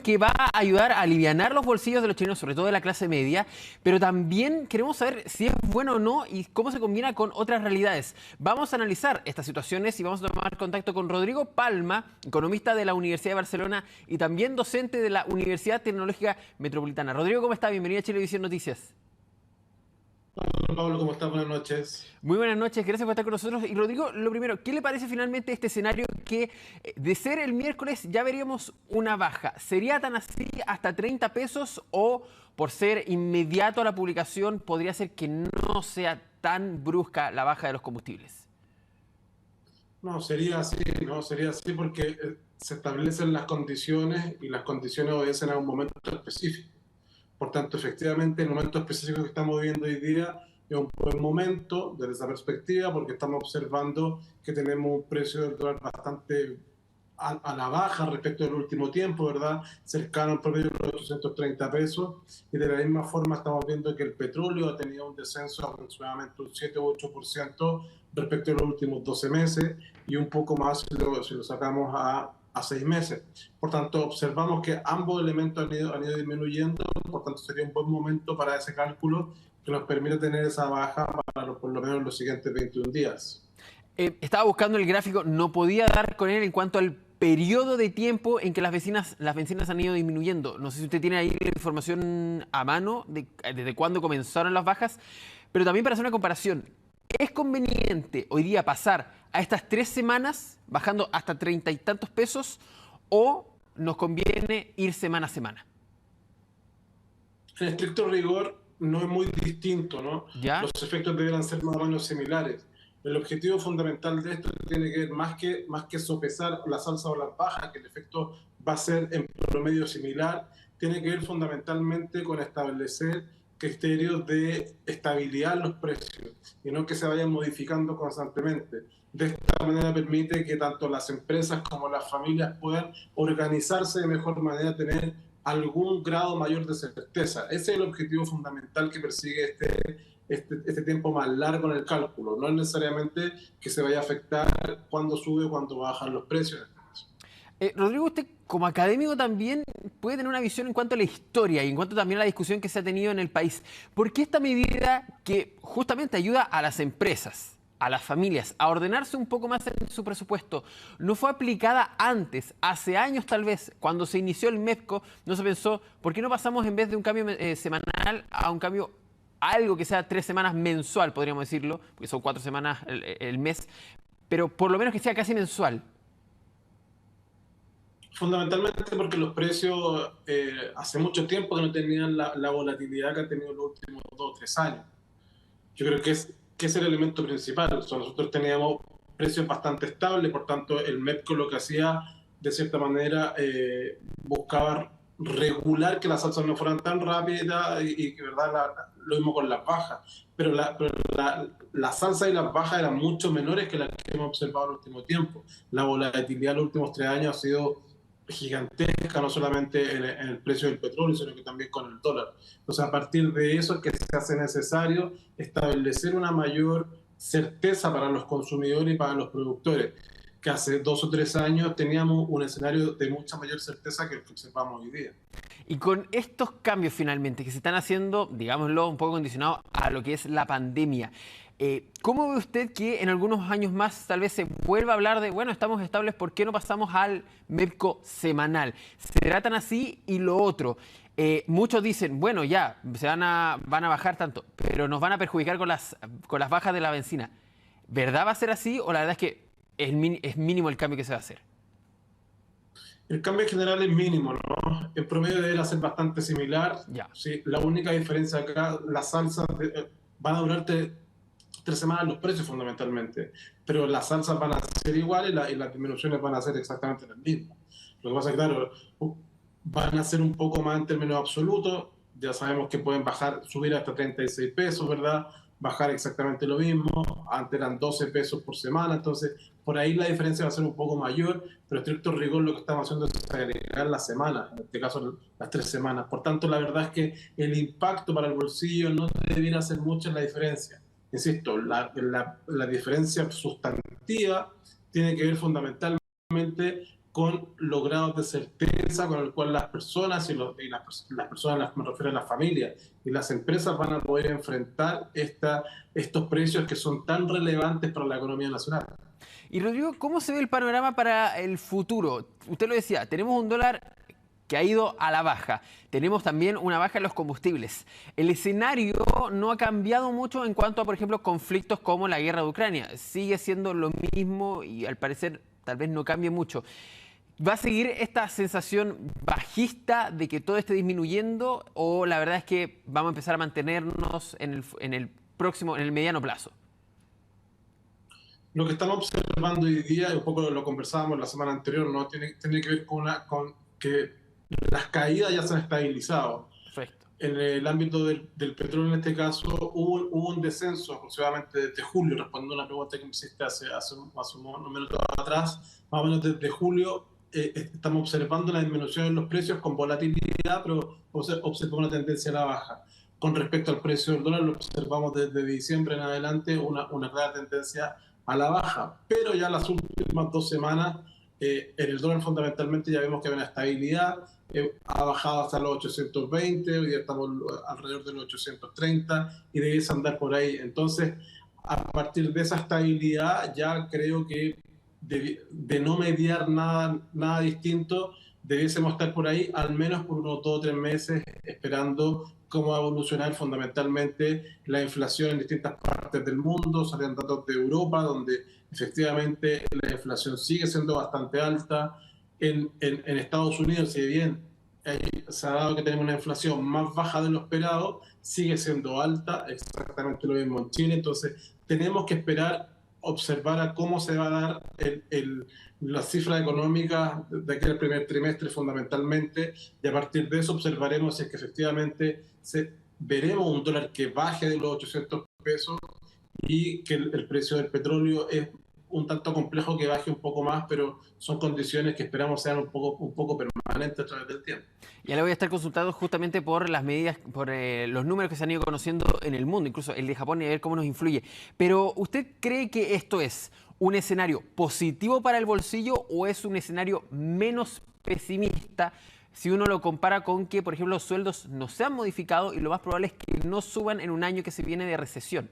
que va a ayudar a alivianar los bolsillos de los chilenos, sobre todo de la clase media, pero también queremos saber si es bueno o no y cómo se combina con otras realidades. Vamos a analizar estas situaciones y vamos a tomar contacto con Rodrigo Palma, economista de la Universidad de Barcelona y también docente de la Universidad Tecnológica Metropolitana. Rodrigo, ¿cómo está? Bienvenido a Chilevisión Noticias. Hola Pablo, ¿cómo estás? Buenas noches. Muy buenas noches, gracias por estar con nosotros. Y Rodrigo, lo primero, ¿qué le parece finalmente este escenario que de ser el miércoles ya veríamos una baja? ¿Sería tan así hasta 30 pesos o por ser inmediato a la publicación podría ser que no sea tan brusca la baja de los combustibles? No, sería así, no, sería así porque se establecen las condiciones y las condiciones obedecen a un momento específico. Por tanto, efectivamente, el momento específico que estamos viviendo hoy día es un buen momento desde esa perspectiva porque estamos observando que tenemos un precio del dólar bastante a la baja respecto del último tiempo, ¿verdad? Cercano al promedio de los 830 pesos. Y de la misma forma estamos viendo que el petróleo ha tenido un descenso de aproximadamente un 7 u 8% respecto a los últimos 12 meses y un poco más si lo sacamos a 6 meses. Por tanto, observamos que ambos elementos han ido disminuyendo, por tanto sería un buen momento para ese cálculo que nos permite tener esa baja para por lo menos los siguientes 21 días. Estaba buscando el gráfico, no podía dar con él en cuanto al periodo de tiempo en que las bencinas han ido disminuyendo. No sé si usted tiene ahí la información a mano desde cuándo comenzaron las bajas, pero también para hacer una comparación, ¿es conveniente hoy día pasar a estas 3 semanas bajando hasta 30 y tantos pesos o nos conviene ir semana a semana? En estricto rigor, no es muy distinto, ¿no? ¿Ya? Los efectos deberán ser más o menos similares. El objetivo fundamental de esto tiene que ver más que sopesar las alzas o las bajas, que el efecto va a ser en promedio similar, tiene que ver fundamentalmente con establecer criterios de estabilidad en los precios y no que se vayan modificando constantemente. De esta manera permite que tanto las empresas como las familias puedan organizarse de mejor manera, tener algún grado mayor de certeza. Ese es el objetivo fundamental que persigue este tiempo más largo en el cálculo. No es necesariamente que se vaya a afectar cuando sube o cuando bajan los precios. Rodrigo, usted como académico también puede tener una visión en cuanto a la historia y en cuanto también a la discusión que se ha tenido en el país. ¿Por qué esta medida que justamente ayuda a las empresas, a las familias, a ordenarse un poco más en su presupuesto, no fue aplicada antes, hace años tal vez, cuando se inició el MEPCO, no se pensó, ¿por qué no pasamos en vez de un cambio semanal a un cambio, algo que sea 3 semanas mensual, podríamos decirlo, porque son 4 semanas el mes, pero por lo menos que sea casi mensual? Fundamentalmente porque los precios hace mucho tiempo que no tenían la volatilidad que han tenido los últimos 2 o 3 años. Yo creo que es el elemento principal. O sea, nosotros teníamos precios bastante estables, por tanto el MEPCO lo que hacía de cierta manera buscaba regular que las alzas no fueran tan rápidas y que verdad lo mismo con las bajas. Las alzas y las bajas eran mucho menores que las que hemos observado en el último tiempo. La volatilidad en los últimos 3 años ha sido gigantesca, no solamente en el precio del petróleo, sino que también con el dólar. Entonces, a partir de eso es que se hace necesario establecer una mayor certeza para los consumidores y para los productores, que hace 2 o 3 años teníamos un escenario de mucha mayor certeza que el que observamos hoy día. Y con estos cambios finalmente que se están haciendo, digámoslo, un poco condicionados a lo que es la pandemia, ¿cómo ve usted que en algunos años más tal vez se vuelva a hablar de, bueno, estamos estables, ¿por qué no pasamos al MEPCO semanal? ¿Será tan así? Y lo otro, muchos dicen, bueno, ya, van a bajar tanto, pero nos van a perjudicar con las bajas de la benzina. ¿Verdad va a ser así o la verdad es que es mínimo el cambio que se va a hacer? El cambio en general es mínimo, ¿no? En promedio debería ser bastante similar. Ya. Sí, la única diferencia acá, las salsas van a durarte 3 semanas los precios fundamentalmente, pero las salsas van a ser iguales y las disminuciones van a ser exactamente las mismas. Lo que pasa es que, claro, van a ser un poco más en términos absolutos, ya sabemos que pueden bajar, subir hasta 36 pesos, ¿verdad? Bajar exactamente lo mismo, antes eran 12 pesos por semana, entonces por ahí la diferencia va a ser un poco mayor, pero estricto rigor lo que estamos haciendo es agregar la semana, en este caso las 3 semanas. Por tanto, la verdad es que el impacto para el bolsillo no debiera ser mucha en la diferencia. Insisto, la diferencia sustantiva tiene que ver fundamentalmente con los grados de certeza con el cual las personas, las personas, me refiero a las familias, y las empresas van a poder enfrentar estos precios que son tan relevantes para la economía nacional. Y Rodrigo, ¿cómo se ve el panorama para el futuro? Usted lo decía, tenemos un dólar que ha ido a la baja. Tenemos también una baja en los combustibles. El escenario no ha cambiado mucho en cuanto a, por ejemplo, conflictos como la guerra de Ucrania. Sigue siendo lo mismo y al parecer tal vez no cambie mucho. ¿Va a seguir esta sensación bajista de que todo esté disminuyendo o la verdad es que vamos a empezar a mantenernos en el mediano plazo? Lo que estamos observando hoy día, y un poco lo conversábamos la semana anterior, ¿no? Tiene que ver con que las caídas ya se han estabilizado. Perfecto. En el ámbito del petróleo, en este caso, hubo un descenso aproximadamente desde julio, respondiendo a una pregunta que me hiciste hace unos minutos atrás, más o menos desde julio. Estamos observando la disminución en los precios con volatilidad, pero observamos una tendencia a la baja. Con respecto al precio del dólar, lo observamos desde diciembre en adelante, una clara tendencia a la baja, pero ya las últimas 2 semanas en el dólar fundamentalmente ya vemos que hay una estabilidad, ha bajado hasta los 820, hoy día estamos alrededor de los 830 y debiese andar por ahí. Entonces, a partir de esa estabilidad ya creo que de no mediar nada distinto, debiésemos estar por ahí al menos por unos 2 o 3 meses esperando cómo va a evolucionar fundamentalmente la inflación en distintas partes del mundo. Salen datos de Europa, donde efectivamente la inflación sigue siendo bastante alta. En Estados Unidos, si bien se ha dado que tenemos una inflación más baja de lo esperado, sigue siendo alta, exactamente lo mismo en Chile. Entonces, tenemos que esperar, observar a cómo se va a dar las cifras económicas de aquí al primer trimestre fundamentalmente, y a partir de eso observaremos si es que efectivamente veremos un dólar que baje de los 800 pesos y que el precio del petróleo es un tanto complejo que baje un poco más, pero son condiciones que esperamos sean un poco permanentes a través del tiempo. Ya le voy a estar consultando justamente por las medidas, por los números que se han ido conociendo en el mundo, incluso el de Japón, y a ver cómo nos influye. Pero ¿usted cree que esto es un escenario positivo para el bolsillo o es un escenario menos pesimista si uno lo compara con que, por ejemplo, los sueldos no se han modificado y lo más probable es que no suban en un año que se viene de recesión?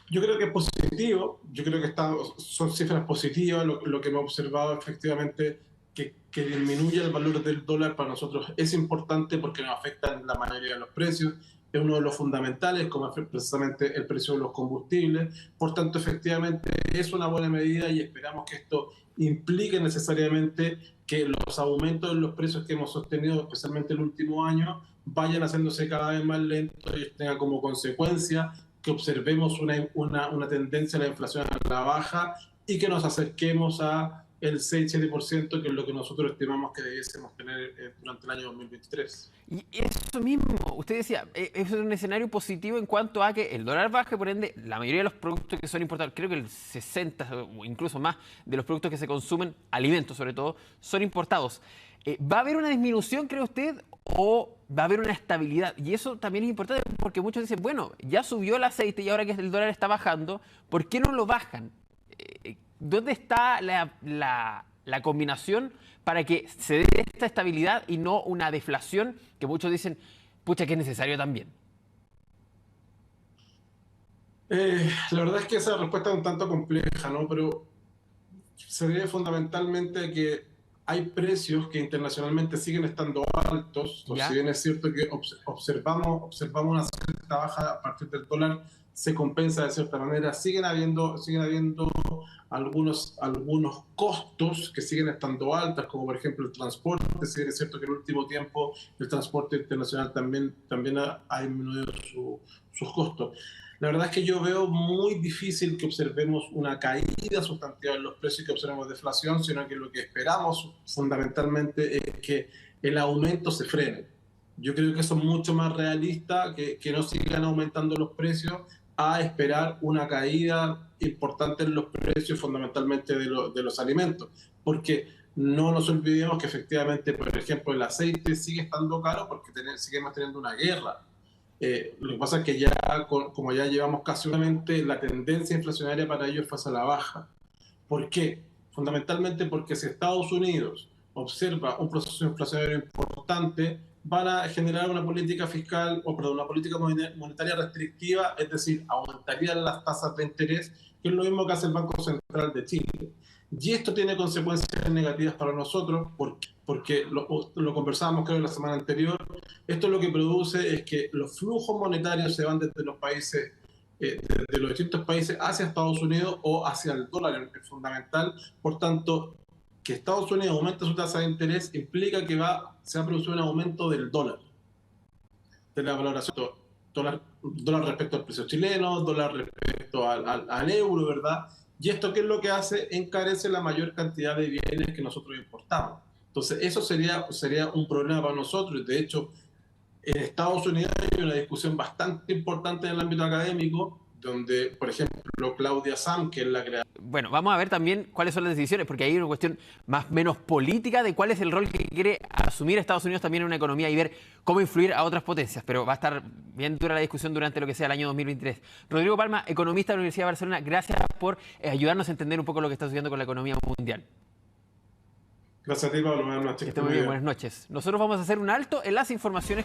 Yo creo que es positivo, yo creo que son cifras positivas, lo que hemos observado efectivamente que disminuye el valor del dólar para nosotros es importante porque nos afecta en la mayoría de los precios, es uno de los fundamentales, como es precisamente el precio de los combustibles. Por tanto, efectivamente es una buena medida y esperamos que esto implique necesariamente que los aumentos en los precios que hemos sostenido, especialmente el último año, vayan haciéndose cada vez más lentos y tenga como consecuencia que observemos una tendencia a la inflación a la baja y que nos acerquemos a el 6-7%, que es lo que nosotros estimamos que debiésemos tener durante el año 2023. Y eso mismo, usted decía, es un escenario positivo en cuanto a que el dólar baje, por ende, la mayoría de los productos que son importados, creo que el 60 o incluso más de los productos que se consumen, alimentos sobre todo, son importados. ¿Va a haber una disminución, cree usted, o va a haber una estabilidad? Y eso también es importante porque muchos dicen, bueno, ya subió el aceite y ahora que el dólar está bajando, ¿por qué no lo bajan? ¿Dónde está la combinación para que se dé esta estabilidad y no una deflación que muchos dicen, pucha, que es necesario también? La verdad es que esa respuesta es un tanto compleja, ¿no? Pero se debe fundamentalmente a que hay precios que internacionalmente siguen estando altos. Si bien es cierto que observamos una cierta baja a partir del dólar, se compensa de cierta manera. Siguen habiendo algunos costos que siguen estando altos, como por ejemplo el transporte. Si bien es cierto que en el último tiempo el transporte internacional también ha disminuido sus costos. La verdad es que yo veo muy difícil que observemos una caída sustantiva en los precios y que observemos deflación, sino que lo que esperamos fundamentalmente es que el aumento se frene. Yo creo que eso es mucho más realista que no sigan aumentando los precios a esperar una caída importante en los precios fundamentalmente de los alimentos. Porque no nos olvidemos que efectivamente, por ejemplo, el aceite sigue estando caro porque seguimos teniendo una guerra. Lo que pasa es que como ya llevamos casi un año, la tendencia inflacionaria para ellos fue hacia la baja. ¿Por qué? fundamentalmente porque si Estados Unidos observa un proceso inflacionario importante, van a generar una política fiscal, o perdón, una política monetaria restrictiva, es decir, aumentarían las tasas de interés, que es lo mismo que hace el Banco Central de Chile. Y esto tiene consecuencias negativas para nosotros, porque lo conversábamos creo la semana anterior, esto lo que produce es que los flujos monetarios se van desde los países, de los distintos países hacia Estados Unidos o hacia el dólar, es fundamental. Por tanto, que Estados Unidos aumente su tasa de interés implica que se va a producir un aumento del dólar, de la valoración dólar respecto al precio chileno, dólar respecto al euro, ¿verdad? Y esto, ¿qué es lo que hace? Encarece la mayor cantidad de bienes que nosotros importamos. Entonces, eso sería un problema para nosotros. De hecho, en Estados Unidos hay una discusión bastante importante en el ámbito académico, donde, por ejemplo, Claudia Sam, que es la creadora... Bueno, vamos a ver también cuáles son las decisiones, porque hay una cuestión más menos política de cuál es el rol que quiere asumir Estados Unidos también en una economía y ver cómo influir a otras potencias. Pero va a estar bien dura la discusión durante lo que sea el año 2023. Rodrigo Palma, economista de la Universidad de Barcelona, gracias por ayudarnos a entender un poco lo que está sucediendo con la economía mundial. Gracias a ti, Pablo. Buenas noches. Que esté muy bien, buenas noches. Nosotros vamos a hacer un alto en las informaciones